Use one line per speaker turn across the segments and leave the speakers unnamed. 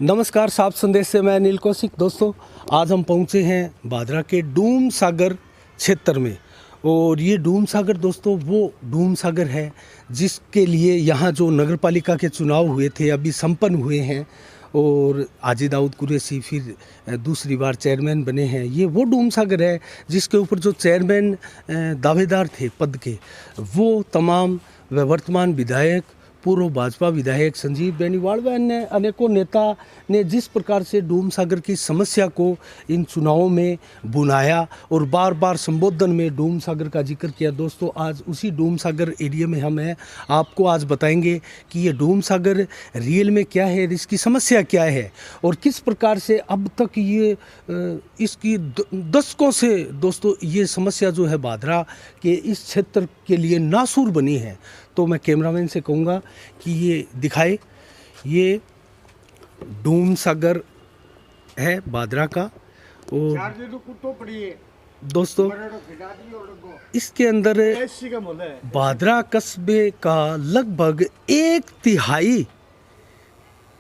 नमस्कार, साफ संदेश से मैं अनिल कौशिक। दोस्तों, आज हम पहुंचे हैं भादरा के डूम सागर क्षेत्र में। और ये डूम सागर दोस्तों वो डूम सागर है जिसके लिए यहाँ जो नगर पालिका के चुनाव हुए थे अभी संपन्न हुए हैं और हाजी दाऊद कुरैशी फिर दूसरी बार चेयरमैन बने हैं। ये वो डूम सागर है जिसके ऊपर जो चेयरमैन दावेदार थे पद के, वो तमाम वर्तमान विधायक, पूर्व भाजपा विधायक संजीव बेनीवाल व अन्य अनेकों नेता ने जिस प्रकार से डूम सागर की समस्या को इन चुनावों में बुलाया और बार बार संबोधन में डूम सागर का जिक्र किया। दोस्तों, आज उसी डूम सागर एरिया में हम हैं। आपको आज बताएंगे कि ये डूम सागर रियल में क्या है, इसकी समस्या क्या है और किस प्रकार से अब तक ये इसकी दशकों से दोस्तों ये समस्या जो है भादरा के इस क्षेत्र के लिए नासूर बनी है। तो मैं कैमरामैन से कहूँगा कि ये दिखाए। ये डूम सागर है भादरा का और दोस्तों इसके अंदर भादरा कस्बे का लगभग 1/3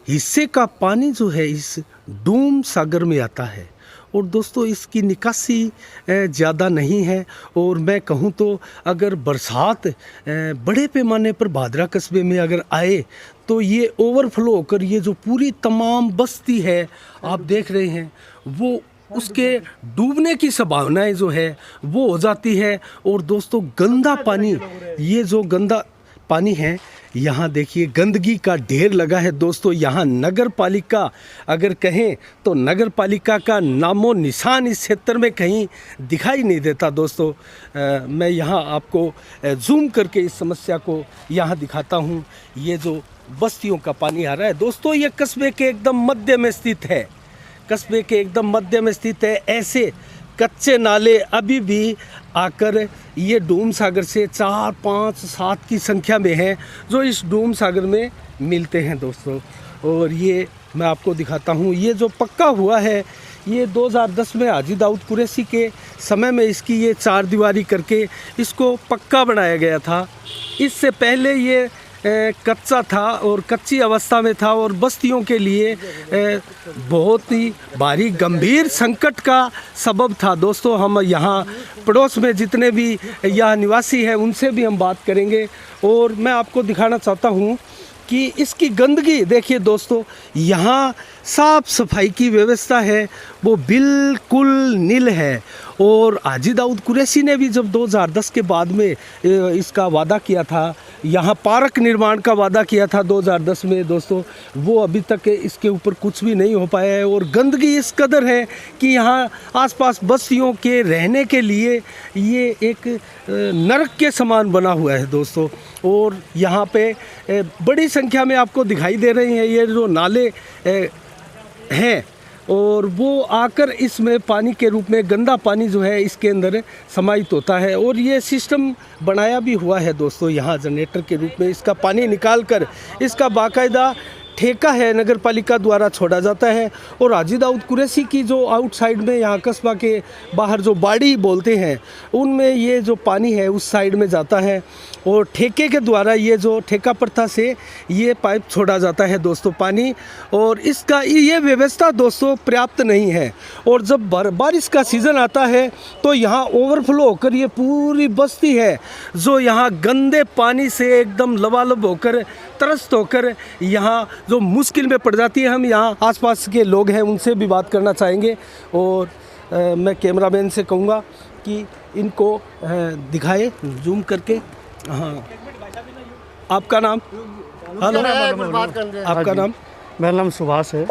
हिस्से का पानी जो है इस डूम सागर में आता है। और दोस्तों इसकी निकासी ज़्यादा नहीं है और मैं कहूँ तो अगर बरसात बड़े पैमाने पर भादरा कस्बे में अगर आए तो ये ओवरफ्लो होकर ये जो पूरी तमाम बस्ती है आप देख रहे हैं वो उसके डूबने की संभावनाएं जो है वो हो जाती है। और दोस्तों गंदा पानी, ये जो गंदा पानी है, यहाँ देखिए गंदगी का ढेर लगा है। दोस्तों यहाँ नगर पालिका अगर कहें तो नगर पालिका का नामो निशान इस क्षेत्र में कहीं दिखाई नहीं देता। दोस्तों मैं यहाँ आपको जूम करके इस समस्या को यहाँ दिखाता हूँ। ये जो बस्तियों का पानी आ रहा है दोस्तों, ये कस्बे के एकदम मध्य में स्थित है। कस्बे के एकदम मध्य में स्थित है। ऐसे कच्चे नाले अभी भी आकर ये डूम सागर से 4, 5, 7 की संख्या में हैं जो इस डूम सागर में मिलते हैं दोस्तों। और ये मैं आपको दिखाता हूँ, ये जो पक्का हुआ है ये 2010 में हाजी दाऊद कुरैशी के समय में इसकी ये 4 दीवारी करके इसको पक्का बनाया गया था। इससे पहले ये कच्चा था और कच्ची अवस्था में था और बस्तियों के लिए बहुत ही भारी गंभीर संकट का सबब था। दोस्तों हम यहाँ पड़ोस में जितने भी यहाँ निवासी हैं उनसे भी हम बात करेंगे और मैं आपको दिखाना चाहता हूँ कि इसकी गंदगी देखिए दोस्तों, यहाँ साफ सफाई की व्यवस्था है वो बिल्कुल नील है। और हाजी दाऊद कुरैशी ने भी जब 2010 के बाद में इसका वादा किया था, यहाँ पार्क निर्माण का वादा किया था 2010 में दोस्तों, वो अभी तक इसके ऊपर कुछ भी नहीं हो पाया है। और गंदगी इस कदर है कि यहाँ आसपास बस्तियों के रहने के लिए ये एक नरक के समान बना हुआ है दोस्तों। और यहाँ पे बड़ी संख्या में आपको दिखाई दे रही हैं ये जो नाले हैं और वो आकर इसमें पानी के रूप में गंदा पानी जो है इसके अंदर समाहित होता है। और ये सिस्टम बनाया भी हुआ है दोस्तों, यहाँ जनरेटर के रूप में इसका पानी निकाल कर इसका बाकायदा ठेका है नगर पालिका द्वारा छोड़ा जाता है। और हाजी दाऊद कुरैशी की जो आउटसाइड में यहाँ कस्बा के बाहर जो बाड़ी बोलते हैं उनमें ये जो पानी है उस साइड में जाता है और ठेके के द्वारा ये जो ठेका प्रथा से ये पाइप छोड़ा जाता है दोस्तों पानी। और इसका ये व्यवस्था दोस्तों पर्याप्त नहीं है। और जब बारिश का सीज़न आता है तो यहाँ ओवरफ्लो होकर ये पूरी बस्ती है जो यहाँ गंदे पानी से एकदम लबालब होकर त्रस्त होकर यहाँ जो मुश्किल में पड़ जाती है। हम यहाँ आसपास के लोग हैं उनसे भी बात करना चाहेंगे और मैं कैमरामैन से कहूँगा कि इनको दिखाए जूम करके। हाँ, आपका नाम? हेलो, आपका नाम?
मेरा नाम सुभाष है।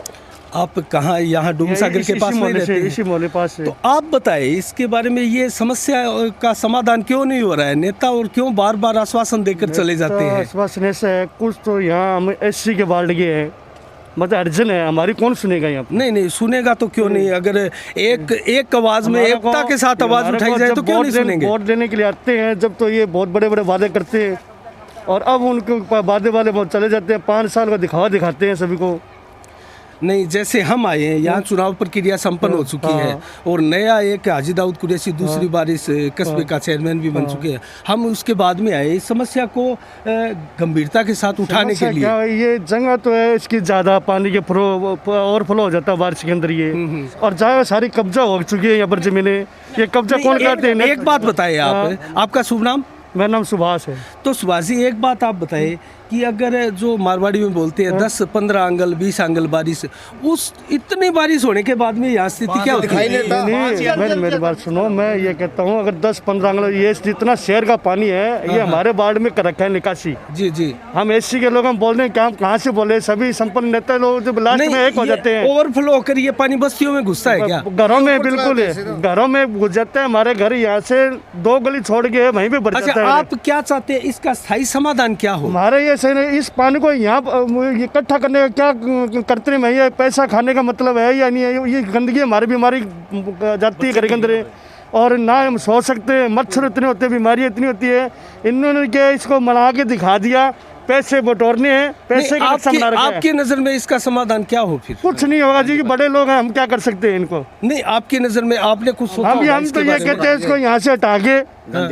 आप कहाँ यहाँ डूम सागर के पास में रहते हैं?
इसी मोहल्ले पास है।
तो आप बताएं इसके बारे में, ये समस्या का समाधान क्यों नहीं हो रहा है? नेता और क्यों बार बार आश्वासन देकर चले जाते हैं?
आश्वासन से कुछ तो यहाँ हम एससी के वार्ड के हैं, मतलब अर्जन है हमारी, कौन सुनेगा यहाँ?
नहीं सुनेगा तो क्यों नहीं? अगर एक आवाज में एकता के साथ आवाज उठाई जाए तो क्यों नहीं सुनेंगे?
वोट देने के लिए आते हैं जब तो ये बहुत बड़े बड़े वादे करते हैं और अब उनके वादे वाले बहुत चले जाते हैं। 5 साल का दिखावा दिखाते हैं सभी को।
नहीं, जैसे हम आए हैं यहाँ, चुनाव प्रक्रिया संपन्न हो चुकी है और नया एक हाजी दाऊद कुरैशी दूसरी बार इस कस्बे का चेयरमैन भी बन चुके हैं। हम उसके बाद में आए इस समस्या को गंभीरता के साथ उठाने के लिए।
क्या है, ये जगह तो है इसकी ज़्यादा पानी के ओवरफ्लो हो जाता है बारिश के अंदर ये, और जगह सारी कब्जा हो चुकी है यहाँ पर ज़मीनें। ये कब्जा कौन करते हैं?
एक बात बताइए आप, आपका शुभ नाम?
मेरा नाम सुभाष है।
तो सुभाष जी, एक बात आप बताइए कि अगर जो मारवाड़ी में बोलते हैं 10-15 आंगल 20 आंगल बारिश, उस इतनी बारिश होने के बाद में यहाँ स्थिति क्या होती है?
नहीं, मेरी बात सुनो, मैं ये कहता हूँ अगर 10-15 आंगल, ये जितना शहर का पानी है ये हमारे वार्ड में कर रखा है निकासी।
जी जी,
हम एससी के लोग हम बोल रहे हैं कि हम कहाँ से बोले, सभी संपन्न नेता लोग जब लास्ट में एक हो जाते हैं।
ओवरफ्लो होकर ये पानी बस्तियों में घुसता है क्या?
घरों में बिल्कुल है, घरों में घुस जाता है। हमारे घर यहाँ से 2 गली छोड़ के वहीं पे भर जाता
अच्छा,
है।
आप क्या चाहते हैं, इसका स्थायी समाधान क्या हो?
हमारे ये सही नहीं, इस पानी को यहाँ इकट्ठा करने का क्या करते हैं? ये पैसा खाने का मतलब है या नहीं है? ये गंदगी हमारी बीमारी जाती है घर के अंदर, और ना हम सो सकते हैं, मच्छर इतने होते हैं, बीमारियाँ इतनी होती है। इन्होंने क्या इसको मना के दिखा दिया, पैसे बटोरने हैं, पैसे का
आपकी नजर में इसका समाधान क्या हो? फिर
कुछ नहीं होगा जी, बड़े लोग हैं, हम क्या कर सकते हैं इनको?
नहीं, आपकी नजर में आपने कुछ सोचा?
हम तो ये कहते हैं इसको यहाँ से हटा के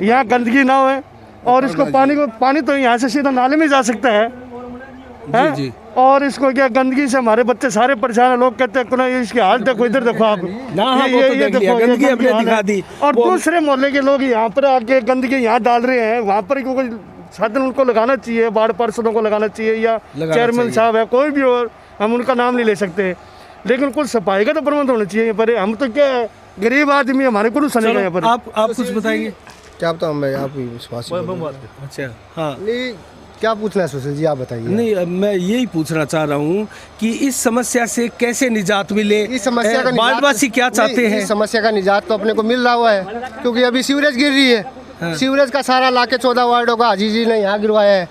यहाँ गंदगी ना हो, और इसको पानी तो यहाँ से सीधा नाले में जा सकता है।
जी जी।
और इसको क्या, गंदगी से हमारे बच्चे सारे परेशान हैं। लोग कहते हैं इसकी हालत देखो, इधर देखो आप,
ये देखो गंदगी हमने दिखा दी।
और दूसरे मोहल्ले के लोग यहाँ पर आके गंदगी यहाँ डाल रहे हैं, वहाँ पर कोई साधन उनको लगाना चाहिए, वार्ड पार्षदों को लगाना चाहिए, या चेयरमैन साहब है, कोई भी और, हम उनका नाम नहीं ले सकते, लेकिन कुछ सफाई का तो प्रबंध होना चाहिए। पर हम तो क्या है, गरीब आदमी, हमारे को सुनेगा यहाँ पर।
आप कुछ बताएंगे?
क्या बताऊँ मैं, आप ही विश्वास।
अच्छा, हाँ,
नहीं, क्या पूछना है सुशील जी, आप बताइए।
नहीं, मैं यही पूछना चाह रहा हूँ कि इस समस्या से कैसे निजात मिले,
इस समस्या का
वार्डवासी क्या चाहते हैं?
इस समस्या का निजात तो अपने को मिल रहा हुआ है, क्योंकि अभी सीवरेज गिर रही है।
हाँ।
सीवरेज का सारा लाके 14 वार्डों का हाजी जी ने यहाँ गिरवाया है।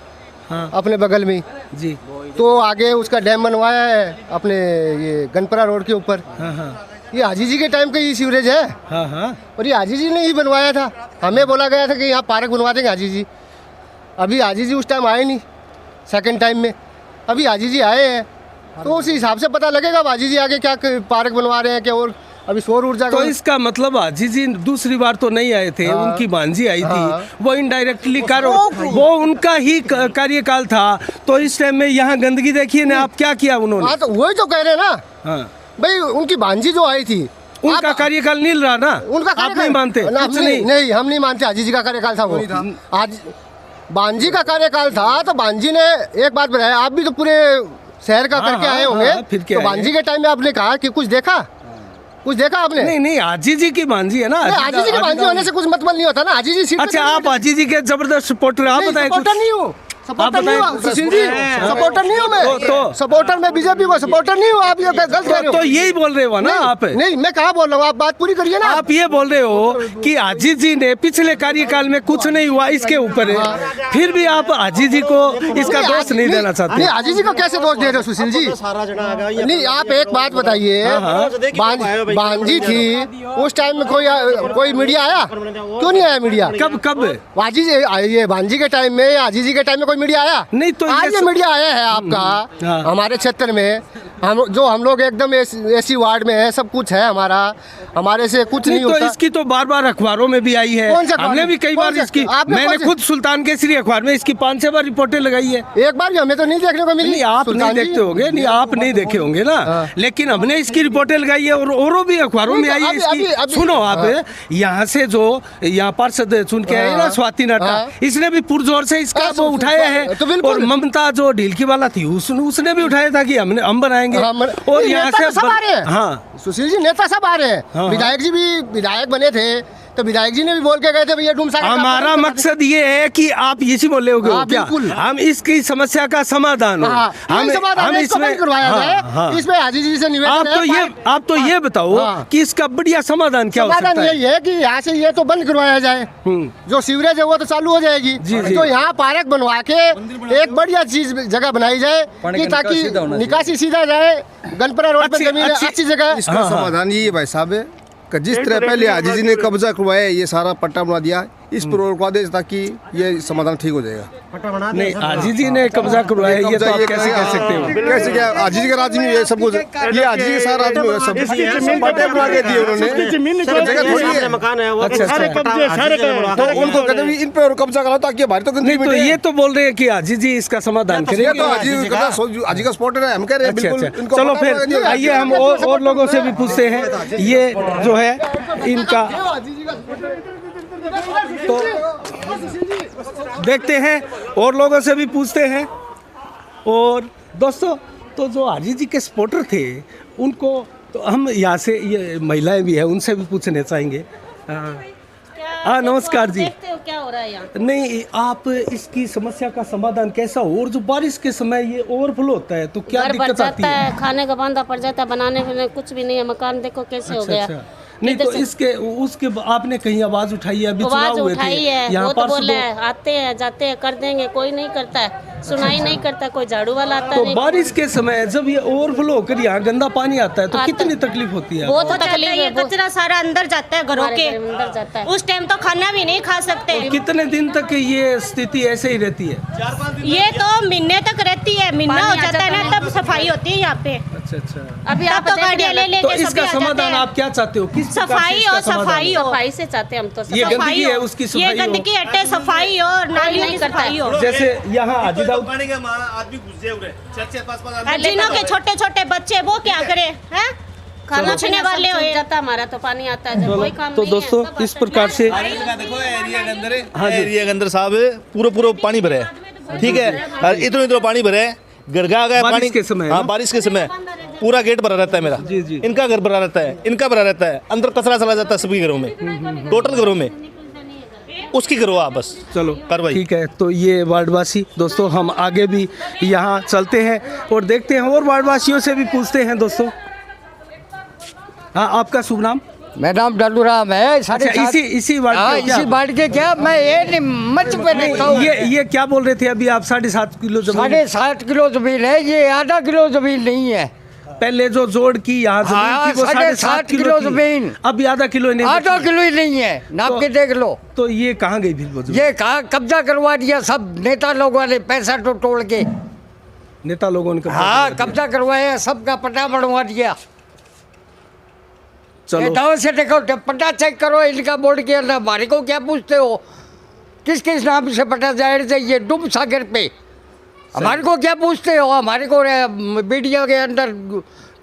हाँ।
अपने बगल में
जी।
तो आगे उसका डैम बनवाया है अपने ये गनपरा रोड के ऊपर।
हाँ हाँ
ये हाजी जी के टाइम का ये सीवरेज है।
हाँ हाँ।
और ये हाजी जी ने ही बनवाया था। हमें बोला गया था कि यहाँ पार्क बनवा देंगे हाजी जी। अभी हाजी जी उस टाइम आए नहीं, सेकंड टाइम में अभी हाजी जी आए हैं, तो उस हिसाब से पता लगेगा हाजी जी आगे क्या पार्क बनवा रहे हैं, क्या और अभी सौर ऊर्जा का।
तो इसका मतलब हाजी जी दूसरी बार तो नहीं आए थे। हाँ। उनकी भांजी आई थी, वो इनडायरेक्टली वो उनका ही कार्यकाल था। तो इस टाइम में यहाँ गंदगी देखिए ना, आप क्या किया उन्होंने?
हाँ, तो वही तो कह रहे हैं ना।
हाँ
भाई, उनकी भांजी जो आई थी,
उनका कार्यकाल नहीं रहा ना,
उनका
आप नहीं मानते?
नहीं, हम नहीं मानते। हाजी जी का कार्यकाल था वो। आज भांजी का कार्यकाल था, तो भांजी ने एक बात बताया, आप भी तो पूरे शहर का करके आए होंगे।
फिर क्या,
तो भांजी के टाइम में आपने कहा कि कुछ देखा आपने?
नहीं, हाजी जी की भांजी है ना।
हाजी जी की भांजी होने से कुछ मतलब नहीं होता ना। हाजी जी
अच्छा, आप हाजी जी के जबरदस्त सपोर्टर, आप बताए?
सपोर्टर नहीं हूँ, सपोर्टर नहीं हूँ सुशील जी, सपोर्टर नहीं हूँ मैं।
तो
सपोर्टर मैं बीजेपी को सपोर्टर नहीं हूँ। आप ये गलत कह रहे हो।
तो यही बोल रहे हो ना आप?
नहीं, मैं कहाँ बोल रहा हूँ, आप बात पूरी करिए ना।
आप ये बोल रहे हो कि हाजी जी ने पिछले कार्यकाल में कुछ नहीं हुआ, इसके ऊपर है, फिर भी आप हाजी जी को इसका दोष नहीं देना चाहते?
नहीं, हाजी जी को कैसे दोष दे रहे हो सुशील जी? नहीं, आप एक बात बताइए, भांजी थी उस टाइम में कोई मीडिया आया? क्यों नहीं आया मीडिया?
कब
हाजी जी, ये भांजी के टाइम में, हाजी जी के टाइम में कोई मीडिया आया?
नहीं। तो
आज ये मीडिया आया है आपका।
हाँ।
हमारे क्षेत्र में हम लोग एकदम एसी वार्ड में है, सब कुछ है हमारा, हमारे से कुछ नहीं होता।
तो इसकी तो बार अखबारों में भी आई है, हमने भी कई बार इसकी, मैंने खुद सुल्तान केसरी अखबार में इसकी 5-6 बार रिपोर्टें लगाई है।
एक बार भी हमें तो नहीं देखने को मिली।
नहीं, आप नहीं देखते होंगे, नहीं आप नहीं देखे होंगे ना। लेकिन हमने इसकी रिपोर्टें लगाई है और औरों भी अखबारों में आई है इसकी। सुनो आप, यहाँ से जो यहाँ पार्षद चुन के आए ना स्वाति नाटा, इसने भी पुरजोर से इसका वो उठाया है। और ममता जो ढीलकी वाला थी, उसने भी उठाया था कि हम बनाएंगे। और यहाँ से
सब आ रहे हैं।
हाँ
सुशील जी, नेता सब आ रहे हैं। विधायक जी भी विधायक बने थे, तो विधायक जी ने भी बोल के गए थे भैया डूम सागर।
हमारा मकसद ये है कि आप इसी बोले होगे क्या, हम इसकी समस्या का समाधान हो, हम इसमें
करवाया जाए। इसमें हाजी जी से निवेदन
आप तो ये बताओ कि इसका बढ़िया समाधान क्या हो सकता है?
समाधान यही है कि यहाँ से ये तो बंद करवाया जाए, जो सीवरेज है वो तो चालू हो जाएगी। तो यहाँ पार्क बनवा के एक बढ़िया चीज जगह बनाई जाए कि ताकि निकासी सीधा जाए। गनपरा रोड पे जमीन अच्छी जगह।
इसका समाधान ये भाई साहब है कि जिस तरह पहले हाजी जी ने कब्जा करवाया, ये सारा पट्टा बना दिया, इस पर रोकवा दे ताकि ये समाधान ठीक हो जाएगा।
नहीं, आजी जी ने कब्जा करवाया, ये तो आप कैसे कह सकते हो?
कैसे क्या आजी जी का राज्य में ये सब कुछ, ये आजी जी के साथ राज्य में सब बातें बना के दी उन्होंने,
जमीन
जगह थोड़ी है।
मकान है वो
अच्छा,
सारे
अच्छा।
कब्जे सारे
तो उनको कहते हैं इन पे और कब्जा करो ताकि हमारी तो
नहीं,
गंदगी
तो
मिटे।
ये तो बोल रहे हैं कि आजी जी इसका समाधान
ये
करेंगे।
तो आजी का स्पॉट है, हम कह रहे हैं
अच्छा,
बिल्कुल
अच्छा।
इनको
चलो
पता होगा
फिर
कि
आइए हम और लोगों से भी पूछते हैं, ये जो है इनका, तो देखते हैं और लोगों से भी पूछते हैं। और दोस्तों, तो जो आजी जी के सपोर्टर थे उनको तो हम यहाँ से, ये महिलाएं भी हैं, उनसे भी पूछने चाहेंगे। हाँ, नमस्कार जी।
देखते हो क्या हो रहा है यहाँ?
नहीं, आप इसकी समस्या का समाधान कैसा हो? और जो बारिश के समय ये ओवरफ्लो होता है तो क्या
घर भर
दिक्कत आती
जाता
है?
है, खाने का बांधा पड़ जाता है, बनाने में कुछ भी नहीं है, मकान देखो कैसे हो गया।
नहीं, तो
इधर से-
इसके उसके आपने कहीं आवाज उठाई है? अभी
आवाज
चुनाव हुए
उठाई
थे
है,
यहाँ
वो तो
पर
बोल रहे हैं आते हैं जाते हैं कर देंगे, कोई नहीं करता है, सुनाई नहीं करता, कोई झाड़ू वाला आता
तो
नहीं।
बारिश के समय जब ये ओवरफ्लो होकर यहाँ गंदा पानी आता है तो
आता
कितनी
है।
तकलीफ होती है?
बहुत
जाता
तकलीफ
है,
है,
ये कचरा सारा अंदर जाता है घरों
हमारे
के।
घर में अंदर जाता है।
उस टाइम तो खाना भी नहीं खा सकते।
कितने दिन तक ये स्थिति ऐसे ही रहती है?
ये तो महीने तक रहती है, महीना
पानी
हो
आ
जाता है
जाता
ना तब सफाई होती है यहाँ पे।
अच्छा, अच्छा।
अभी
तब
आप
तो
देख
गाड़ियाँ ले
रहे हैं।
लेके
तो
सभी
इसका
आ जाते
समाधान
हैं।
आप क्या चाहते हो? किस प्रकार से
सफाई
इसका
और
समाधान
सफाई
हो?
हो।
सफाई से चाहते हैं हम तो।
ये
सफाई
गंदगी है, उसकी
ये
सफाई हो।
गंदगी हटे, सफाई हो और नालियों की
नहीं करता
सफाई हो।
जैसे यहाँ हाजी दाऊद,
आदमी घुस जाए उरे, 4-5
और जिनों के छोटे छोटे बच्चे वो क्या करे हैं? खाना
चलो,
छीने वाले
सब
हुए।
छूट जाता है हमारा तो, पानी आता है जब, कोई काम
तो
नहीं है।
दोस्तों
सब
इस प्रकार से
देखो एरिया के अंदर
हाँ जी।
एरिया के अंदर साहब पूरा पानी भरा है, ठीक है, और इतना पानी भरा है, घर का गया
बारिश
पानी
के समय,
हाँ
हाँ?
बारिश के समय पूरा गेट भरा रहता है मेरा,
जी, जी।
इनका घर भरा रहता है, इनका भरा रहता है, अंदर कचरा चला जाता है सभी घरों में, टोटल घरों में, उसकी करो आप बस।
चलो
कार्रवाई।
ठीक है। तो ये वार्डवासी दोस्तों, हम आगे भी यहाँ चलते हैं और देखते हैं और वार्डवासियों से भी पूछते हैं दोस्तों। हाँ, आपका शुभ नाम?
मेरा नाम डल्लू राम है।
अच्छा, इसी वार्ड
हाँ,
के क्या?
इसी बाढ़ के क्या मैं ये नहीं मंच पे देखता हूँ।
ये क्या बोल रहे थे अभी आप? 7.5 किलो जमीन
7.5 किलो जमीन है, ये आधा किलो जमीन नहीं है।
पहले जो जोड़ की यहाँ जमीन
हाँ,
थी वो
7.5 किलो
थी।
जमीन।
अभी आधा किलो नहीं
आधा
बची।
किलो ही नहीं है, नाप के देख लो।
तो ये कहाँ गई फिर वो जमीन?
ये कहा कब्जा करवा दिया सब नेता लोगों ने, पैसा तो तोड़ के।
नेता लोगों ने कब्जा
हाँ,
कर लिया।
कब्जा करवाया, सबका पट्टा बढ़वा दिया। ये
चलो
गाँव से देखो, पट्टा चेक करो इनका बोर्ड के अंदर। हमारे को क्या पूछते हो किस किस नाम से पट्टा जाहिर चाहिए? डूब सागर पे हमारे को क्या पूछते हो? हमारे को मीडिया के अंदर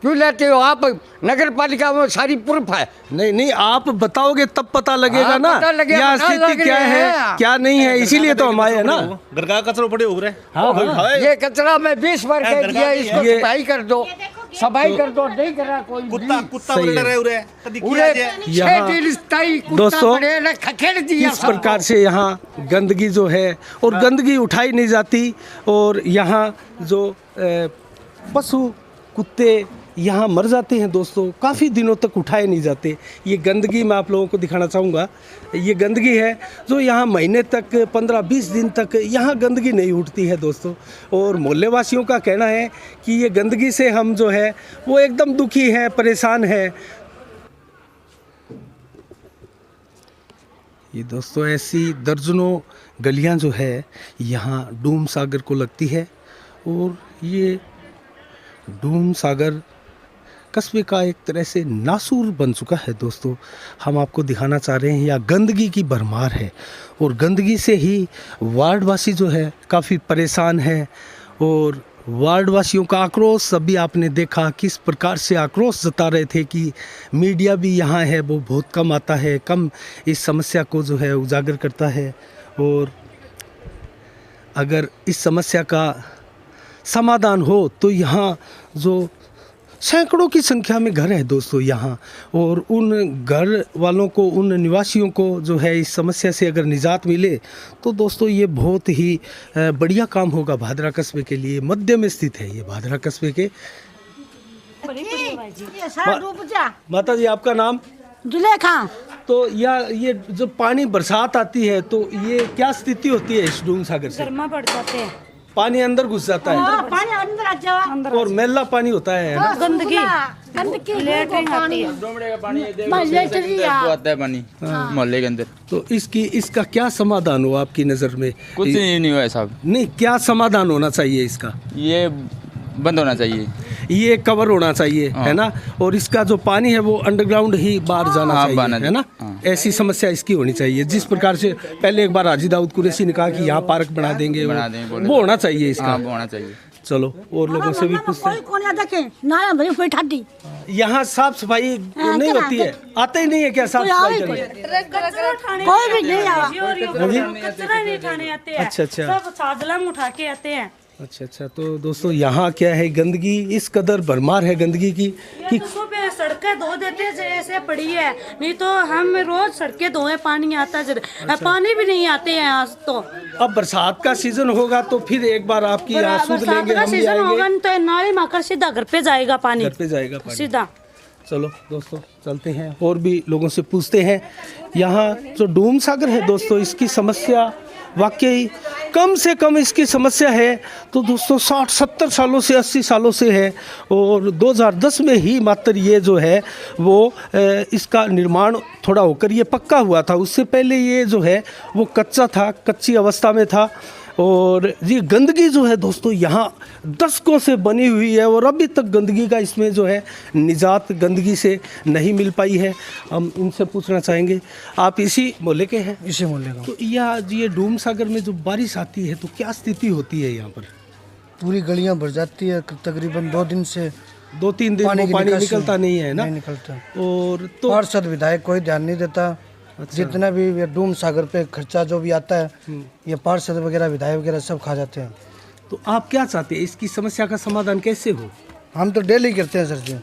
क्यों लेते हो आप? नगर पालिका में सारी प्रूफ है।
नहीं नहीं, आप बताओगे तब पता लगेगा
हाँ,
ना
पता लगेगा,
यहाँ
पता
स्थिति
लग
क्या
रहा
है
है।
क्या नहीं है, इसीलिए तो हम आए हैं ना।
घर का कचरा पड़े हो रहे,
हाँ, हाँ।
ये कचरा मैं 20 बार कह दिया, इसको
ये-
सफाई कर दो, सफाई कर दो, नहीं करा कोई भी।
कुत्ता
सही
बोल
है।
रहे उरे, कभी किया
पूरे
जाए।
6
यहाँ-
दिन स्थायी कुत्ता
दोस्तों,
पड़े ने खखेड़ दिया
इस प्रकार से यहाँ गंदगी जो है और गंदगी उठाई नहीं जाती और यहाँ जो पशु कुत्ते यहाँ मर जाते हैं दोस्तों, काफ़ी दिनों तक उठाए नहीं जाते। ये गंदगी मैं आप लोगों को दिखाना चाहूँगा। ये गंदगी है जो यहाँ महीने तक 15-20 दिन तक यहाँ गंदगी नहीं उठती है दोस्तों। और मोहल्ले वासियों का कहना है कि ये गंदगी से हम जो है वो एकदम दुखी हैं, परेशान हैं। ये दोस्तों ऐसी दर्जनों गलियां जो है यहाँ डूम सागर को लगती है और ये डूम सागर कस्बे का एक तरह से नासूर बन चुका है दोस्तों। हम आपको दिखाना चाह रहे हैं यहाँ गंदगी की भरमार है और गंदगी से ही वार्डवासी जो है काफ़ी परेशान है और वार्डवासियों का आक्रोश अभी आपने देखा किस प्रकार से आक्रोश जता रहे थे कि मीडिया भी यहाँ है वो बहुत कम आता है, कम इस समस्या को जो है उजागर करता है। और अगर इस समस्या का समाधान हो तो यहाँ जो सैकड़ों की संख्या में घर है दोस्तों यहाँ, और उन घर वालों को, उन निवासियों को जो है इस समस्या से अगर निजात मिले तो दोस्तों ये बहुत ही बढ़िया काम होगा भादरा कस्बे के लिए। मध्य में स्थित है ये भादरा कस्बे के। माता जी आपका नाम?
जुलेखा।
तो ये जब पानी बरसात आती है तो ये क्या स्थिति होती है इस डूम सागर से?
गर्मा पड़ जाते हैं।
पानी अंदर घुस जाता है
पानी अंदर आ जाओ
और मैला पानी होता है ना?
गंदगी लेटरिन आती है
आता है पानी मोहल्ले के अंदर।
तो इसका क्या समाधान हो आपकी नज़र में?
कुछ नहीं हुआ है साहब।
नहीं, क्या समाधान होना चाहिए इसका?
ये बंद होना चाहिए,
ये कवर होना चाहिए, है ना? और इसका जो पानी है वो अंडरग्राउंड ही बाहर जाना चाहिए, है ना? ऐसी समस्या इसकी होनी चाहिए। जिस प्रकार से पहले एक बार हाजी दाऊद कुरैशी ने कहा कि यहाँ पार्क बना देंगे, वो होना चाहिए इसका।
वो होना चाहिए।
चलो और लोगों से भी पूछते हैं। यहाँ साफ सफाई नहीं होती है, आते ही नहीं है क्या साफ सफाई करने?
कोई भी नहीं आवा
कचरा नहीं उठाने आते हैं,
अच्छा अच्छा
सब साजलम उठा के आते हैं।
अच्छा अच्छा। तो दोस्तों यहाँ क्या है, गंदगी इस कदर भरमार है गंदगी की कि
सुबह सड़कें धो देते हैं जैसे पड़ी है, नहीं तो हम रोज सड़कें धोए, पानी आता है। पानी भी नहीं आते हैं आज तो।
अब बरसात का सीजन होगा तो फिर एक बार आपकी यहाँ सुध लेंगे, हम भी
सीजन होगा
आएंगे,
तो नाली में आकर सीधा घर पे जाएगा पानी,
घर पे जाएगा पानी
सीधा।
चलो दोस्तों चलते हैं और भी लोगों से पूछते हैं। यहाँ जो डूम सागर है दोस्तों, इसकी समस्या वाकई कम से कम इसकी समस्या है तो दोस्तों 60-70 सालों से 80 सालों से है। और 2010 में ही मात्र ये जो है वो इसका निर्माण थोड़ा होकर ये पक्का हुआ था। उससे पहले ये जो है वो कच्चा था, कच्ची अवस्था में था। और ये गंदगी जो है दोस्तों यहाँ दशकों से बनी हुई है और अभी तक गंदगी का इसमें जो है निजात गंदगी से नहीं मिल पाई है। हम इनसे पूछना चाहेंगे, आप इसी मोहल्ले के हैं?
इसी मोहल्ले का।
तो ये डूम सागर में जो बारिश आती है तो क्या स्थिति होती है यहाँ पर?
पूरी गलियां भर जाती है, तकरीबन 2 दिन से
2-3 दिन वो पानी निकलता नहीं है ना?
नहीं निकलता।
और तो
पार्षद विधायक कोई ध्यान नहीं देता। जितना भी ये डूम सागर पे खर्चा जो भी आता है ये पार्षद वगैरह विधायक वगैरह सब खा जाते हैं।
तो आप क्या चाहते हैं, इसकी समस्या का समाधान कैसे हो?
हम तो डेली करते हैं सर जी।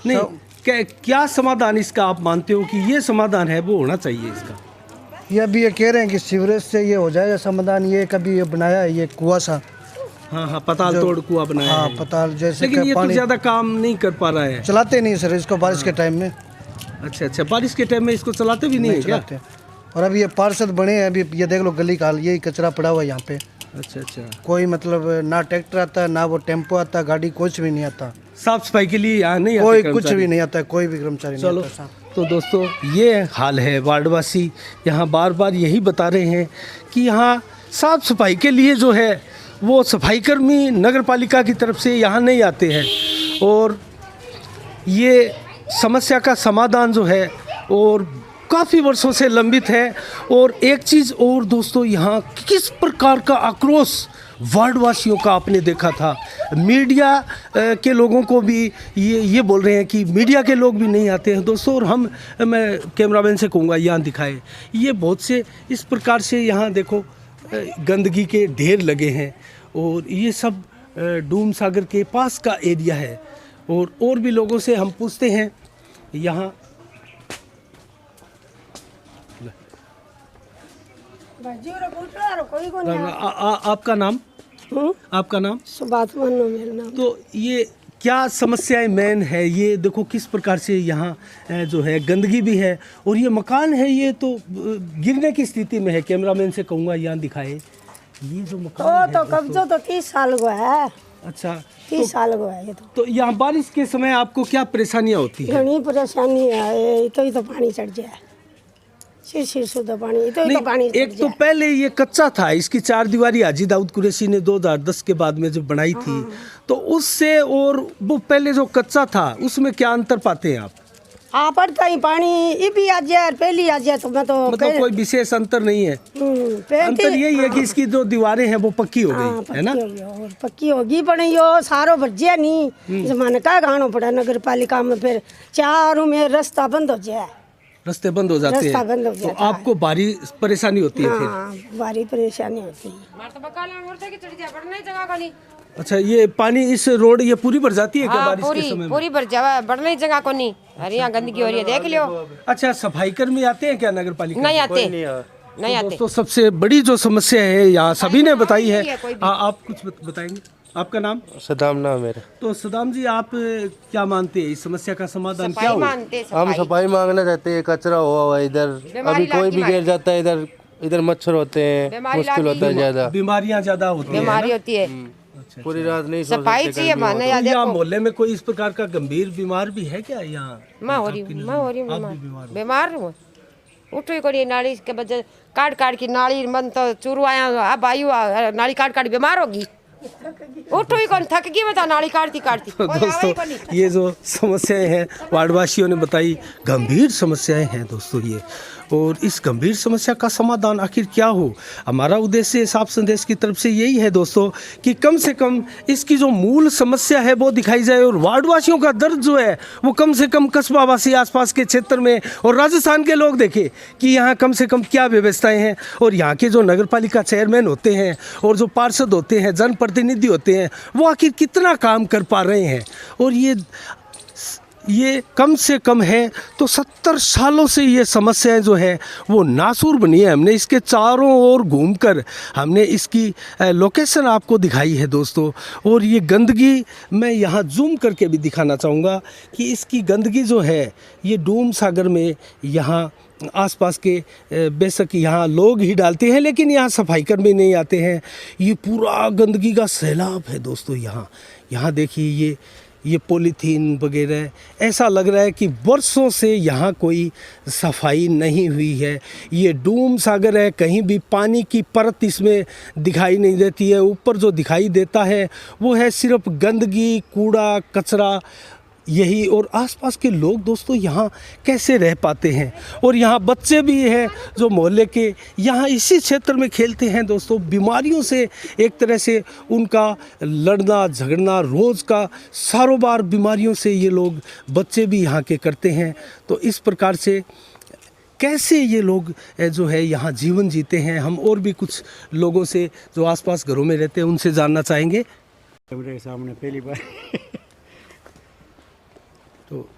नहीं, क्या समाधान इसका आप मानते हो कि ये समाधान है वो होना चाहिए इसका?
ये अभी ये कह रहे हैं कि सीवरेज से ये हो जाएगा समाधान। ये कभी ये बनाया है ये कुआं सा,
हाँ पताल तोड़ कुआं बनाया
हाँ
है।
पताल जैसे,
लेकिन ये तो ज़्यादा काम नहीं कर पा रहा है।
चलाते नहीं सर इसको बारिश के टाइम में।
अच्छा, बारिश के टाइम में इसको चलाते भी नहीं है क्या?
चलाते। और अभी ये पार्षद बने हैं, अभी ये देख लो गली का हाल, यही कचरा पड़ा हुआ है यहाँ पे।
अच्छा।
कोई मतलब ना ट्रैक्टर आता ना वो टेम्पो आता, गाड़ी कुछ भी नहीं आता।
साफ सफाई के लिए यहाँ नहीं
कोई
आते
कुछ भी नहीं आता, कोई भी कर्मचारी नहीं
चलो
आता।
तो दोस्तों ये हाल है, वार्डवासी यहाँ बार बार यही बता रहे हैं कि यहाँ साफ सफाई के लिए जो है वो सफाई कर्मी नगर पालिका की तरफ से यहाँ नहीं आते हैं। और ये समस्या का समाधान जो है और काफ़ी वर्षों से लंबित है। और एक चीज़ और दोस्तों, यहाँ किस प्रकार का आक्रोश वार्डवासियों का आपने देखा था। मीडिया के लोगों को भी ये बोल रहे हैं कि मीडिया के लोग भी नहीं आते हैं दोस्तों। और मैं कैमरामैन से कहूँगा यहाँ दिखाए, ये बहुत से इस प्रकार से यहाँ देखो गंदगी के ढेर लगे हैं। और ये सब डूम सागर के पास का एरिया है। और भी लोगों से हम पूछते हैं यहाँ। आपका नाम? आपका नाम?
सुबात मन्नो मेरा नाम।
तो ये क्या समस्याएं मेन है? ये देखो किस प्रकार से यहाँ जो है गंदगी भी है और ये मकान है ये तो गिरने की स्थिति में है। कैमरामैन से कहूँगा यहाँ दिखाए ये जो मकान
तो कब्जा तो 30 साल हुआ है।
अच्छा,
30 साल हुआ है ये
तो यहाँ बारिश के समय आपको क्या परेशानियाँ होती है?
घनी परेशानी है, तो पानी चढ़ जाए, शुद्ध पानी तो पानी
एक तो पहले ये कच्चा था, इसकी 4 दीवारी हाजी दाऊद कुरैशी ने 2010 के बाद में जब बनाई थी तो उससे और वो पहले जो कच्चा था उसमें क्या अंतर पाते हैं आप?
पड़ता ही पानी ये भी आ जाए पहली आ जाए तो मैं तो
मतलब कोई विशेष अंतर नहीं है। अंतर यही है कि इसकी जो दीवारें हैं वो पक्की हो गई है ना?
और पक्की होगी पर यो सारो बज्जिया नहीं जमाने का गानो पड़ा नगर पालिका में, फिर चारों में रास्ता बंद हो जाए,
रास्ते बंद हो जाते हैं तो आपको भारी परेशानी होती है? फिर
भारी परेशानी होती है।
अच्छा, ये पानी इस रोड ये पूरी भर जाती है क्या बारिश के समय में?
पूरी भर जावा, बढ़ने जगह को नहीं। अरे यहाँ गंदगी हो रही है, देख लियो।
अच्छा, सफाई कर्मी आते हैं क्या नगर पालिका?
नहीं आते, नहीं आते।
दोस्तों सबसे बड़ी जो समस्या है यहाँ सभी ने बताई है। आप कुछ बताएंगे? आपका नाम?
सदाम नाम है मेरा।
तो सदाम जी, आप क्या मानते हैं इस समस्या का समाधान क्या हो?
हम सफाई मांगना चाहते हैं। कचरा हुआ हुआ इधर, अभी कोई भी गिर जाता है इधर,
इधर मच्छर होते हैं,
बीमारी
मुश्किल होता है ज्यादा,
बीमारियां ज्यादा होती हैं
बीमारी होती है।
पूरी रात नहीं सो
सफाई
सकते,
चाहिए
गर्मी
माने
होती
या
तो यहाँ
देखो
मोहल्ले में कोई इस प्रकार का गंभीर बीमार भी है क्या यहाँ?
मैं हो रही हूँ, मैं हो रही हूँ
आप भी बीमार हो?
बीमार हूँ। उठो ही करिए नाली के वजह काट काट की नाली मन तो चूरू आया अब आयु नाली काट काट बीमार होगी। उठो ही कौन थक गई बता नाली काटती काटती।
तो दोस्तों ये जो समस्याएं हैं वार्डवासियों ने बताई, गंभीर समस्याएं हैं दोस्तों ये, और इस गंभीर समस्या का समाधान आखिर क्या हो, हमारा उद्देश्य साफ संदेश की तरफ से यही है दोस्तों कि कम से कम इसकी जो मूल समस्या है वो दिखाई जाए, और वार्डवासियों का दर्द जो है वो कम से कम कस्बावासी आसपास के क्षेत्र में और राजस्थान के लोग देखें कि यहाँ कम से कम क्या व्यवस्थाएं हैं, और यहाँ के जो नगर पालिका चेयरमैन होते हैं और जो पार्षद होते हैं, जनप्रतिनिधि होते हैं, वो आखिर कितना काम कर पा रहे हैं। और ये कम से कम है तो 70 सालों से ये समस्याएं जो है वो नासूर बनी है। हमने इसके चारों ओर घूमकर हमने इसकी लोकेशन आपको दिखाई है दोस्तों, और ये गंदगी मैं यहाँ जूम करके भी दिखाना चाहूँगा कि इसकी गंदगी जो है ये डूम सागर में यहाँ आसपास के बेशक यहाँ लोग ही डालते हैं, लेकिन यहाँ सफाई कर्मी नहीं आते हैं। ये पूरा गंदगी का सैलाब है दोस्तों। यहाँ देखिए ये पॉलीथीन वगैरह, ऐसा लग रहा है कि वर्षों से यहाँ कोई सफाई नहीं हुई है। ये डूम सागर है, कहीं भी पानी की परत इसमें दिखाई नहीं देती है। ऊपर जो दिखाई देता है वो है सिर्फ गंदगी, कूड़ा कचरा यही। और आसपास के लोग दोस्तों यहाँ कैसे रह पाते हैं, और यहाँ बच्चे भी हैं जो मोहल्ले के यहाँ इसी क्षेत्र में खेलते हैं दोस्तों। बीमारियों से एक तरह से उनका लड़ना झगड़ना, रोज़ का सारोबार बीमारियों से ये लोग बच्चे भी यहाँ के करते हैं। तो इस प्रकार से कैसे ये लोग जो है यहाँ जीवन जीते हैं, हम और भी कुछ लोगों से जो आसपास घरों में रहते हैं उनसे जानना चाहेंगे।
मेरे सामने पहली बार
तो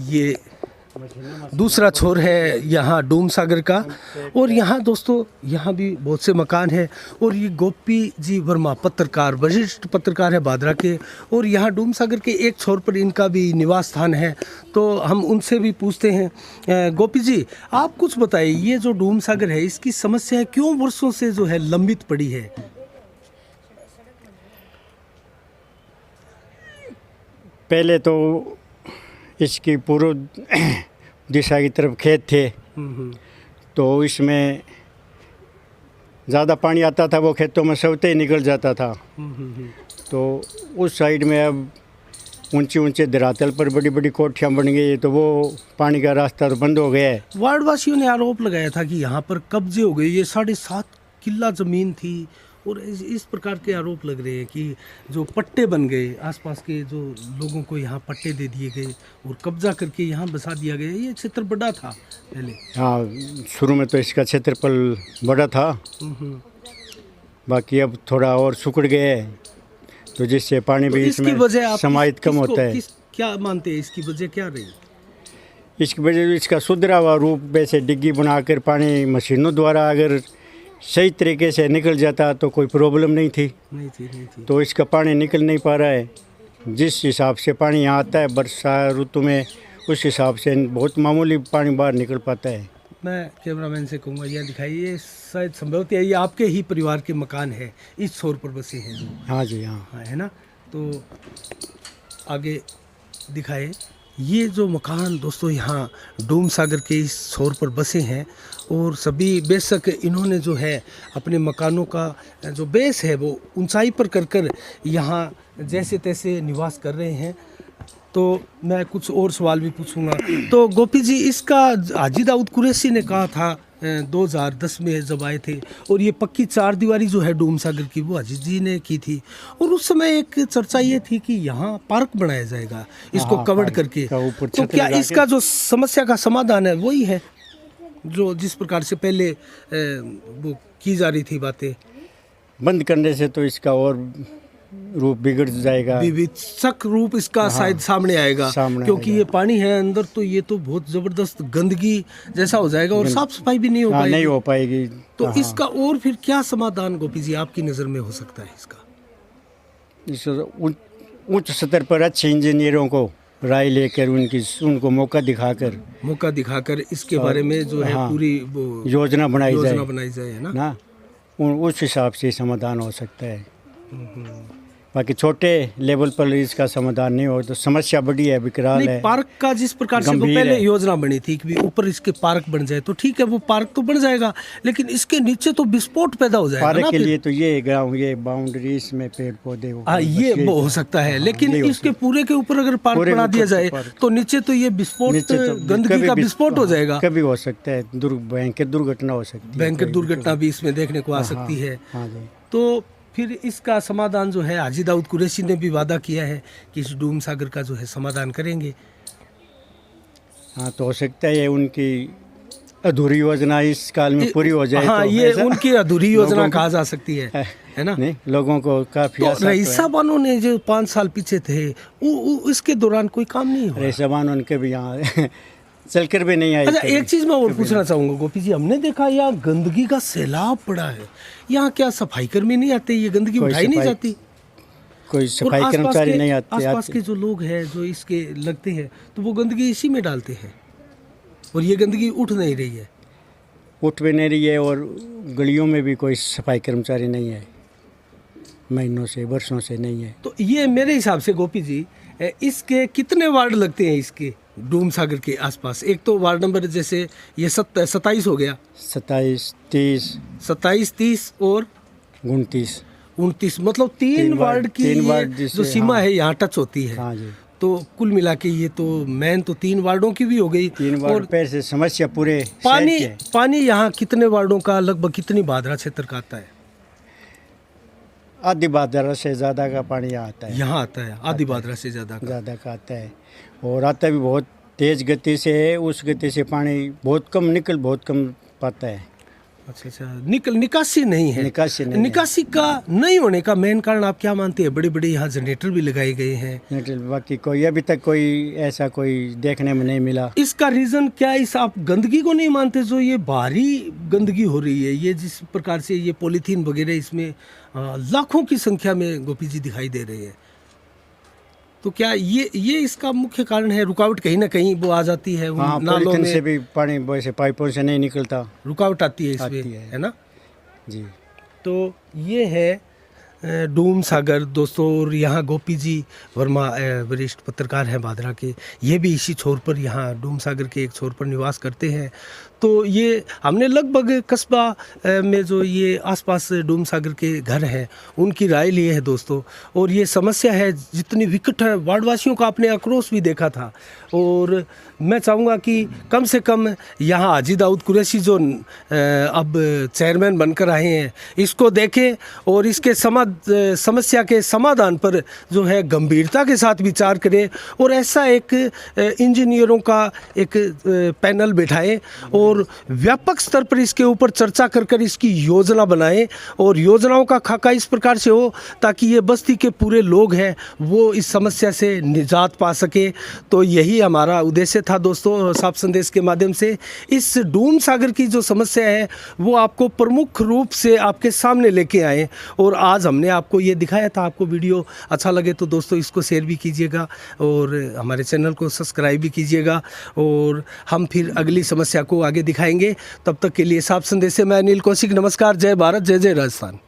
ये दूसरा छोर है यहाँ डूम सागर का, और यहाँ दोस्तों यहाँ भी बहुत से मकान हैं। और ये गोपी जी वर्मा पत्रकार, वरिष्ठ पत्रकार है भादरा के, और यहाँ डूम सागर के एक छोर पर इनका भी निवास स्थान है। तो हम उनसे भी पूछते हैं। गोपी जी, आप कुछ बताइए, ये जो डूम सागर है इसकी समस्या क्यों वर्षों से जो है लंबित पड़ी है?
पहले तो इसकी पूर्व दिशा की तरफ खेत थे, तो इसमें ज़्यादा पानी आता था, वो खेतों में सवते ही निकल जाता था। तो उस साइड में अब ऊंचे ऊंचे धरातल पर बड़ी बड़ी कोठियाँ बन गई, तो वो पानी का रास्ता तो बंद हो गया है।
वार्डवासियों ने आरोप लगाया था कि यहाँ पर कब्जे हो गए, ये 7.5 किला ज़मीन थी, और इस प्रकार के आरोप लग रहे हैं कि जो पट्टे बन गए, आसपास के जो लोगों को यहाँ पट्टे दे दिए गए और कब्जा करके यहाँ बसा दिया गया। ये क्षेत्र बड़ा था पहले।
हाँ, शुरू में तो इसका क्षेत्रफल बड़ा था, बाकी अब थोड़ा और सुकड़ गया है, तो जिससे पानी भी इसमें समाहित कम होता है।
क्या मानते हैं इसकी वजह क्या रही?
इसकी वजह इसका सुधरा हुआ रूप, वैसे डिग्गी बनाकर पानी मशीनों द्वारा अगर सही तरीके से निकल जाता तो कोई प्रॉब्लम नहीं थी। तो इसका पानी निकल नहीं पा रहा है। जिस हिसाब से पानी यहाँ आता है वर्षा ऋतु में, उस हिसाब से बहुत मामूली पानी बाहर निकल पाता है।
मैं कैमरामैन से कहूँगा यह दिखाइए, शायद संभवतः ये आपके ही परिवार के मकान है, इस छोर पर बसे हैं।
हाँ जी, हाँ
है ना। तो आगे दिखाए, ये जो मकान दोस्तों यहाँ डूम सागर के इस छोर पर बसे हैं, और सभी बेशक इन्होंने जो है अपने मकानों का जो बेस है वो ऊंचाई पर कर यहाँ जैसे तैसे निवास कर रहे हैं। तो मैं कुछ और सवाल भी पूछूंगा। तो गोपी जी, इसका हाजी दाऊद कुरैशी ने कहा था 2010 में जब आए थे, और ये पक्की 4 दीवारी जो है डूम सागर की वो हाजी जी ने की थी, और उस समय एक चर्चा ये थी कि यहाँ पार्क बनाया जाएगा इसको कवर करके। तो क्या इसका जो समस्या का समाधान है वही है जो जिस प्रकार से पहले वो की जा रही थी बातें?
बंद करने से तो इसका और रूप बिगड़ जाएगा,
विविधशक रूप इसका शायद सामने आएगा, क्योंकि ये पानी है अंदर, तो ये तो बहुत ज़बरदस्त गंदगी जैसा हो जाएगा, और साफ सफाई भी नहीं हो पाएगी। तो इसका और फिर क्या समाधान गोपी जी आपकी नज़र में हो सकता है? इसका
उच्च स्तर पर अच्छे इंजीनियरों को
राय लेकर उनको मौका दिखाकर
इसके बारे में जो है
हाँ,
पूरी वो
योजना बनाई
जाए है ना
उस हिसाब से समाधान हो सकता है। बाकी छोटे लेवल पर इसका समाधान नहीं हो तो समस्या बड़ी है, विकराल है।
पार्क का जिस प्रकार से वो पहले योजना बनी थी कि ऊपर इसके पार्क बन जाए तो ठीक है, वो पार्क तो बन जाएगा, लेकिन इसके नीचे तो विस्फोट पैदा हो जाएगा
पार्क
ना
के लिए तो ये ग्राउंड, ये बाउंड्री, इसमें पेड़ पौधे
ये वो हो सकता है, लेकिन इसके पूरे के ऊपर अगर पार्क बना दिया जाए तो नीचे तो ये विस्फोट, गंदगी का विस्फोट हो जाएगा।
कभी हो सकता है, भयंकर दुर्घटना हो सकती है,
भयंकर दुर्घटना भी इसमें देखने को आ सकती है। तो फिर इसका समाधान जो है हाजी दाऊद कुरैशी ने भी वादा किया है कि इस डूम सागर का जो है समाधान करेंगे।
हाँ, तो हो सकता है उनकी अधूरी योजना इस काल में पूरी हो जाए।
हाँ,
तो
ये उनकी अधूरी योजना कहा जा सकती है ना।
नहीं, लोगों को काफी
तो रईसा बानो ने जो 5 साल पीछे थे इसके दौरान कोई काम नहीं हुआ।
रईसा बानो उनके भी यहाँ चलकर भी नहीं आई।
अच्छा, एक चीज़ मैं और पूछना चाहूँगा गोपी जी, हमने देखा यहाँ गंदगी का सैलाब पड़ा है, यहाँ क्या सफाई कर्मी नहीं आते, ये गंदगी उठाई नहीं जाती?
कोई सफाई कर्मचारी नहीं आते।
आसपास के जो लोग हैं जो इसके लगते हैं तो वो गंदगी इसी में डालते हैं और ये गंदगी उठ नहीं रही है।
उठ भी नहीं रही है और गलियों में भी कोई सफाई कर्मचारी नहीं है, महीनों से वर्षों से नहीं है।
तो ये मेरे हिसाब से गोपी जी इसके कितने वार्ड लगते हैं इसके डूम सागर के आसपास? एक तो वार्ड नंबर जैसे ये 27 हो गया,
27, 30
और
29,
मतलब 3 वार्ड की जो सीमा है यहाँ टच होती है।
हाँ जी।
तो कुल मिला के ये तो मेन तो 3 वार्डों की भी हो गई।
3 वार्ड पर से समस्या पूरे
पानी यहाँ कितने वार्डों का, लगभग कितनी भादरा क्षेत्र का आता है?
आधी भादरा से ज़्यादा का पानी आता है।
यहाँ आता है आधी भादरा से ज़्यादा
का आता है और आता भी बहुत तेज़ गति से है। उस गति से पानी बहुत कम पाता है।
अच्छा, निकासी नहीं है। निकासी का नहीं होने का मेन कारण आप क्या मानते हैं? बड़े यहाँ जनरेटर भी लगाए गए हैं,
बाकी कोई अभी तक कोई ऐसा कोई देखने में नहीं मिला।
इसका रीज़न क्या है? इस आप गंदगी को नहीं मानते? जो ये भारी गंदगी हो रही है, ये जिस प्रकार से ये पॉलीथीन वगैरह इसमें लाखों की संख्या में गोपी जी दिखाई दे रहे हैं, तो क्या ये इसका मुख्य कारण है? रुकावट कहीं ना कहीं वो आ जाती है।
हाँ,
नालों में
से भी पानी वैसे पाइपों से नहीं निकलता,
रुकावट आती है इसमें, है ना
जी।
तो ये है डूम सागर दोस्तों, और यहाँ गोपी जी वर्मा वरिष्ठ पत्रकार हैं भादरा के, ये भी इसी छोर पर, यहाँ डूम सागर के एक छोर पर निवास करते हैं। तो ये हमने लगभग कस्बा में जो ये आसपास डूम सागर के घर हैं उनकी राय ली है दोस्तों, और ये समस्या है जितनी विकट है, वार्डवासियों का आपने आक्रोश भी देखा था। और मैं चाहूँगा कि कम से कम यहाँ हाजी दाऊद कुरैशी जो अब चेयरमैन बनकर आए हैं इसको देखें और इसके समस्या के समाधान पर जो है गंभीरता के साथ विचार करें, और ऐसा एक इंजीनियरों का एक पैनल बिठाएं और व्यापक स्तर पर इसके ऊपर चर्चा कर इसकी योजना बनाएं, और योजनाओं का खाका इस प्रकार से हो ताकि ये बस्ती के पूरे लोग हैं वो इस समस्या से निजात पा सके। तो यही हमारा उद्देश्य था दोस्तों, साफ संदेश के माध्यम से इस डूम सागर की जो समस्या है वो आपको प्रमुख रूप से आपके सामने लेके आए, और आज हमने आपको ये दिखाया था। आपको वीडियो अच्छा लगे तो दोस्तों इसको शेयर भी कीजिएगा और हमारे चैनल को सब्सक्राइब भी कीजिएगा, और हम फिर अगली समस्या को आगे दिखाएंगे। तब तक के लिए साफ संदेश से मैं अनिल कौशिक, नमस्कार, जय भारत, जय जय राजस्थान।